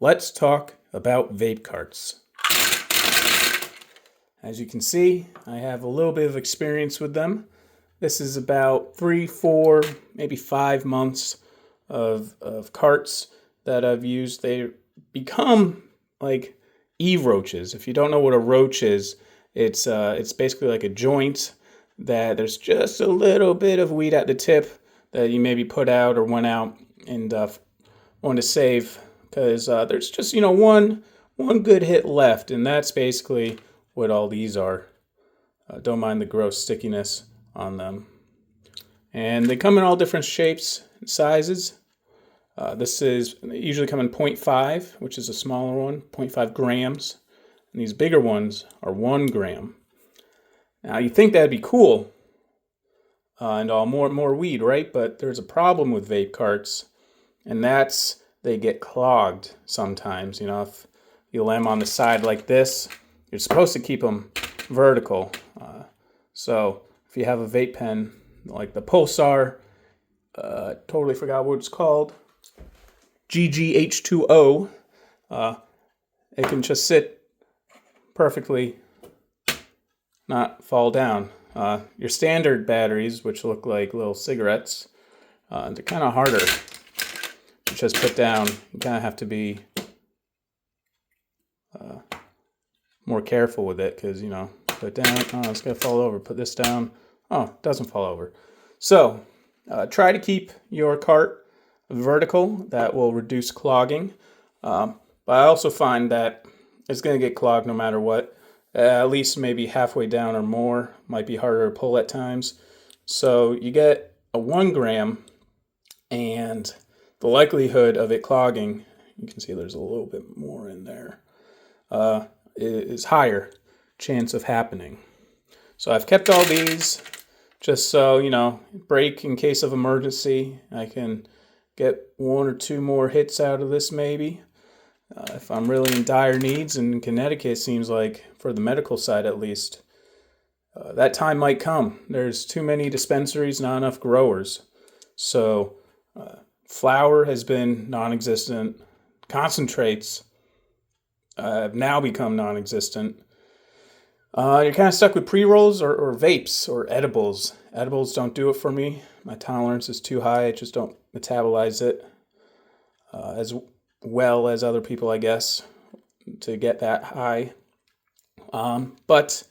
let's talk about vape carts. As you can see, I have a little bit of experience with them. This is about 3, 4, maybe 5 months of carts that I've used. They become like e-roaches. If you don't know what a roach is, it's basically like a joint that there's just a little bit of weed at the tip that you maybe put out or went out and want to save because there's just one good hit left, and that's basically what all these are. Don't mind the gross stickiness on them. And they come in all different shapes and sizes. They usually come in 0.5, which is a smaller one, 0.5 grams. And these bigger ones are 1 gram. Now, you think that'd be cool and all more weed, right? But there's a problem with vape carts, and that's they get clogged sometimes. If you lay them on the side like this, you're supposed to keep them vertical. So if you have a vape pen like the Pulsar, totally forgot what it's called, GGH2O, it can just sit perfectly, not fall down. Your standard batteries, which look like little cigarettes, they're kind of harder to just put down. You kind of have to be more careful with it because, put it down, oh, it's going to fall over. Put this down, oh, it doesn't fall over. So try to keep your cart vertical. That will reduce clogging. But I also find that it's going to get clogged no matter what. At least maybe halfway down or more. Might be harder to pull at times. So you get a 1 gram, and the likelihood of it clogging, you can see there's a little bit more in there, is higher chance of happening. So I've kept all these just so, break in case of emergency. I can get 1 or 2 more hits out of this maybe. If I'm really in dire needs, and in Connecticut it seems like, for the medical side at least, that time might come. There's too many dispensaries, not enough growers. So flower has been non-existent. Concentrates have now become non-existent. You're kind of stuck with pre-rolls or vapes or edibles. Edibles don't do it for me. My tolerance is too high. I just don't metabolize it as well as other people, I guess, to get that high. But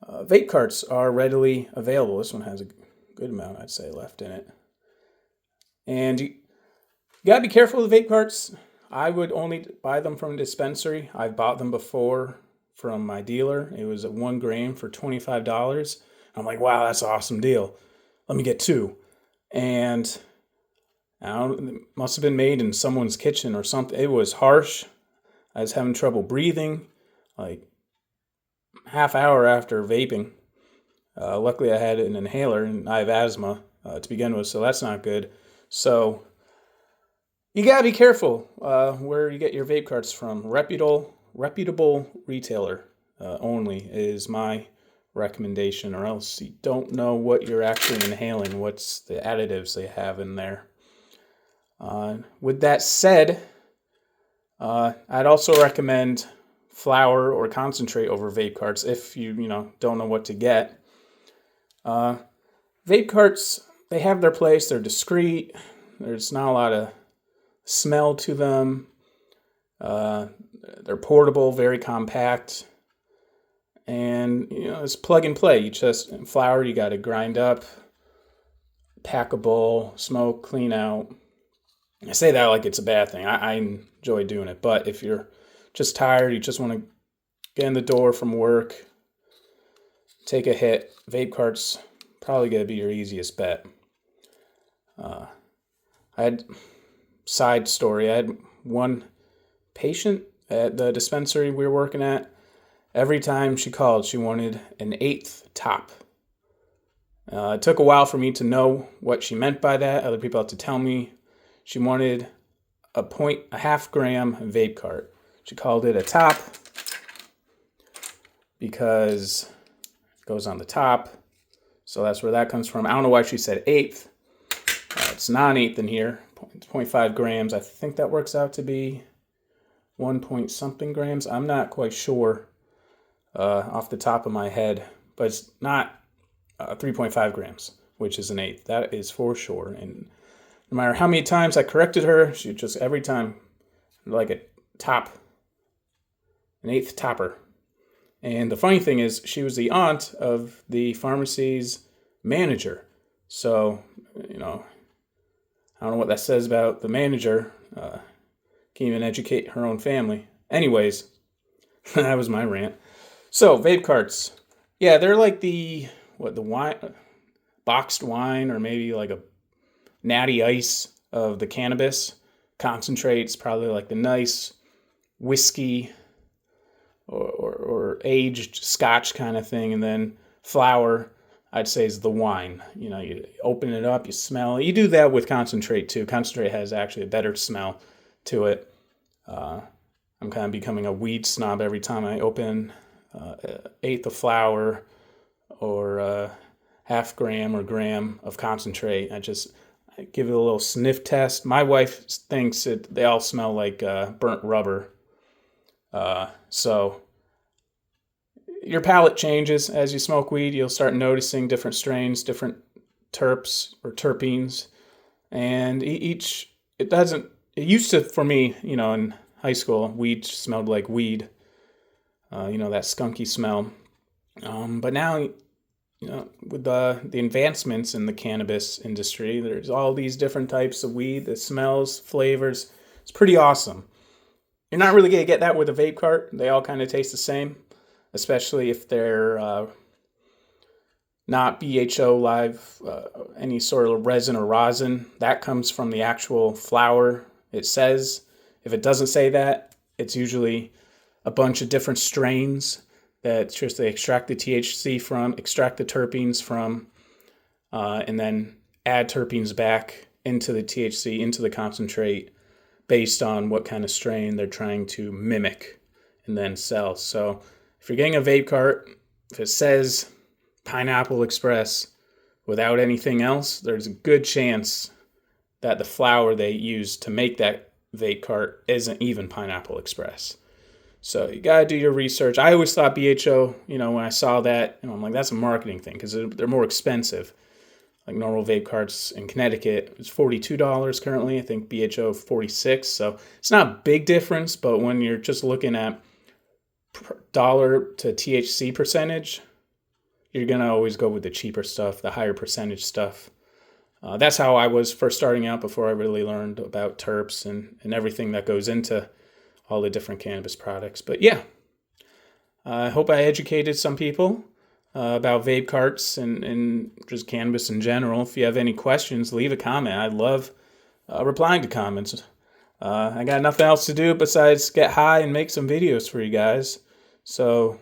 vape carts are readily available. This one has a good amount, I'd say, left in it. And you got to be careful with vape carts. I would only buy them from a dispensary. I've bought them before from my dealer. It was at 1 gram for $25. I'm like, wow, that's an awesome deal. Let me get 2. And it must have been made in someone's kitchen or something. It was harsh. I was having trouble breathing, like half hour after vaping. Luckily, I had an inhaler, and I have asthma to begin with, so that's not good. So you gotta be careful where you get your vape carts from. Reputable retailer only is my recommendation, or else you don't know what you're actually inhaling, what's the additives they have in there. With that said, I'd also recommend flower or concentrate over vape carts if you don't know what to get. Vape carts, they have their place. They're discreet. There's not a lot of smell to them. They're portable, very compact, and it's plug and play. Flower, you got to grind up, pack a bowl, smoke, clean out. I say that like it's a bad thing. I enjoy doing it, but if you're just tired, you just want to get in the door from work, take a hit, vape cart's probably going to be your easiest bet. Side story, I had one patient at the dispensary we were working at. Every time she called, she wanted an 1/8 top. It took a while for me to know what she meant by that. Other people had to tell me. She wanted a half gram vape cart. She called it a top because it goes on the top. So that's where that comes from. I don't know why she said 1/8. It's not 1/8 in here 0.5 grams. I think that works out to be 1 point something grams. I'm not quite sure off the top of my head, but it's not 3.5 grams, which is an eighth. That is for sure. And no matter how many times I corrected her, she just every time like an eighth topper. And the funny thing is, she was the aunt of the pharmacy's manager. So, you know, I don't know what that says about the manager. Can't even educate her own family. Anyways, that was my rant. So, vape carts. Yeah, they're like the wine, boxed wine, or maybe like a natty ice of the cannabis. Concentrates, probably like the nice whiskey or aged scotch kind of thing. And then flower, I'd say, is the wine. You know, you open it up, you smell it. You do that with concentrate too. Concentrate has actually a better smell to it. I'm kind of becoming a weed snob every time I open eighth of flower or half gram or gram of concentrate. I give it a little sniff test. My wife thinks they all smell like burnt rubber. So your palate changes as you smoke weed. You'll start noticing different strains, different terps or terpenes, and it used to, for me, you know, in high school, weed smelled like weed, you know, that skunky smell. But now, you know, with the advancements in the cannabis industry, there's all these different types of weed, the smells, flavors. It's pretty awesome. You're not really going to get that with a vape cart. They all kind of taste the same, especially if they're not BHO live, any sort of resin or rosin. That comes from the actual flower. It says, if it doesn't say that, it's usually a bunch of different strains that just they extract the THC from, extract the terpenes from, and then add terpenes back into the THC, into the concentrate, based on what kind of strain they're trying to mimic and then sell. So if you're getting a vape cart, if it says Pineapple Express without anything else, there's a good chance that the flower they use to make that vape cart isn't even Pineapple Express. So you got to do your research. I always thought BHO, you know, when I saw that, you know, I'm like, that's a marketing thing because they're more expensive. Like normal vape carts in Connecticut, it's $42 currently. I think BHO $46. So it's not a big difference, but when you're just looking at dollar to THC percentage, you're going to always go with the cheaper stuff, the higher percentage stuff. That's how I was first starting out before I really learned about terps and everything that goes into all the different cannabis products. But yeah, I hope I educated some people about vape carts and just cannabis in general. If you have any questions, leave a comment. I love replying to comments. I got nothing else to do besides get high and make some videos for you guys. So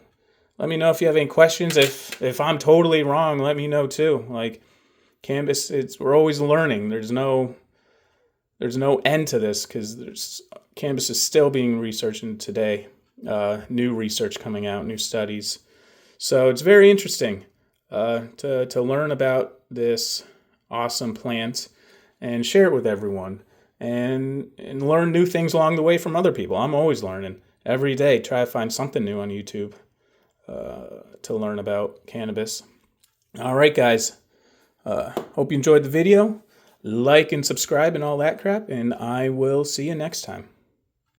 let me know if you have any questions. If I'm totally wrong, let me know too. Like cannabis, we're always learning. There's no end to this because cannabis is still being researched today. New research coming out, new studies. So it's very interesting to learn about this awesome plant and share it with everyone and learn new things along the way from other people. I'm always learning every day. Try to find something new on YouTube to learn about cannabis. All right, guys. Hope you enjoyed the video. Like and subscribe and all that crap, and I will see you next time.